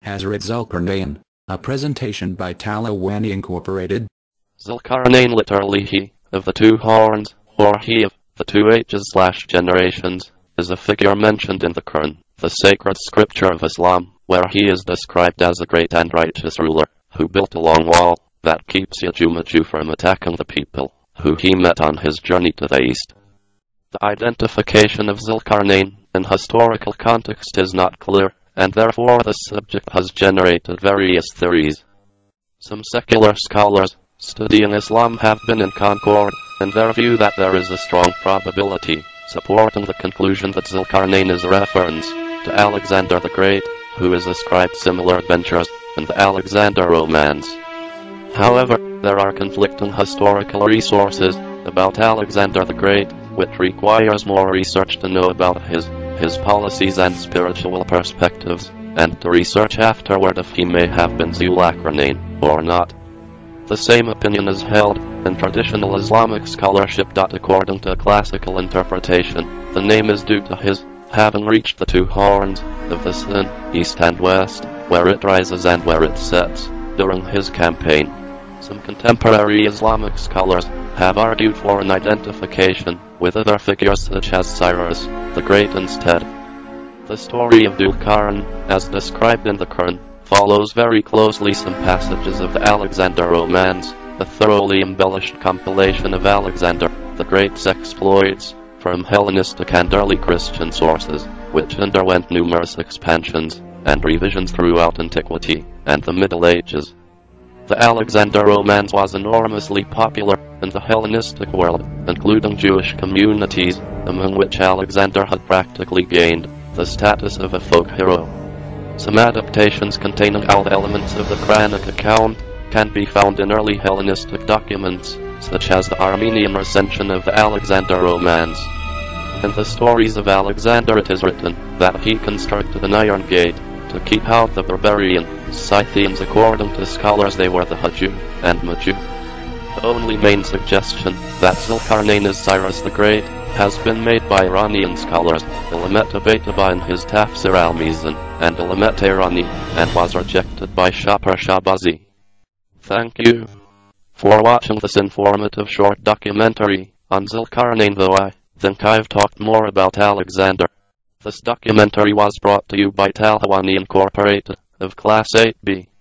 Hazrat Zulqarnain, a presentation by Talawani Incorporated. Zulqarnain, literally he of the two horns, or he of the two ages/generations, is a figure mentioned in the Quran, the sacred scripture of Islam, where he is described as a great and righteous ruler, who built a long wall that keeps Ya'juj from attacking the people, who he met on his journey to the east. The identification of Zulqarnain in historical context is not clear, and therefore the subject has generated various theories. Some secular scholars studying Islam have been in concord in their view that there is a strong probability supporting the conclusion that Zulqarnain is a reference to Alexander the Great, who is ascribed similar adventures in the Alexander romance. However, there are conflicting historical resources about Alexander the Great, which requires more research to know about his policies and spiritual perspectives, and to research afterward if he may have been Zulqarnain or not. The same opinion is held in traditional Islamic scholarship. According to classical interpretation, the name is due to his having reached the two horns of the sun, east and west, where it rises and where it sets, during his campaign. Some contemporary Islamic scholars have argued for an identification with other figures such as Cyrus the Great instead. The story of Zulqarnain, as described in the Quran, follows very closely some passages of the Alexander romance, a thoroughly embellished compilation of Alexander the Great's exploits from Hellenistic and early Christian sources, which underwent numerous expansions and revisions throughout antiquity and the Middle Ages. The Alexander romance was enormously popular in the Hellenistic world, including Jewish communities, among which Alexander had practically gained the status of a folk hero. Some adaptations containing all the elements of the Quranic account can be found in early Hellenistic documents, such as the Armenian recension of the Alexander romance. In the stories of Alexander it is written that he constructed an iron gate to keep out the barbarian Scythians. According to scholars, they were the h.Juj and m.Juj. The only main suggestion that Zulqarnain is Cyrus the Great has been made by Iranian scholars Ilamet Abaytaba in his Tafsir al-Mizan and Ilamet Irani, and was rejected by Shapar Shabazi. Thank you for watching this informative short documentary on Zulqarnain, though I think I've talked more about Alexander. This documentary was brought to you by Talawani Incorporated of Class 8B.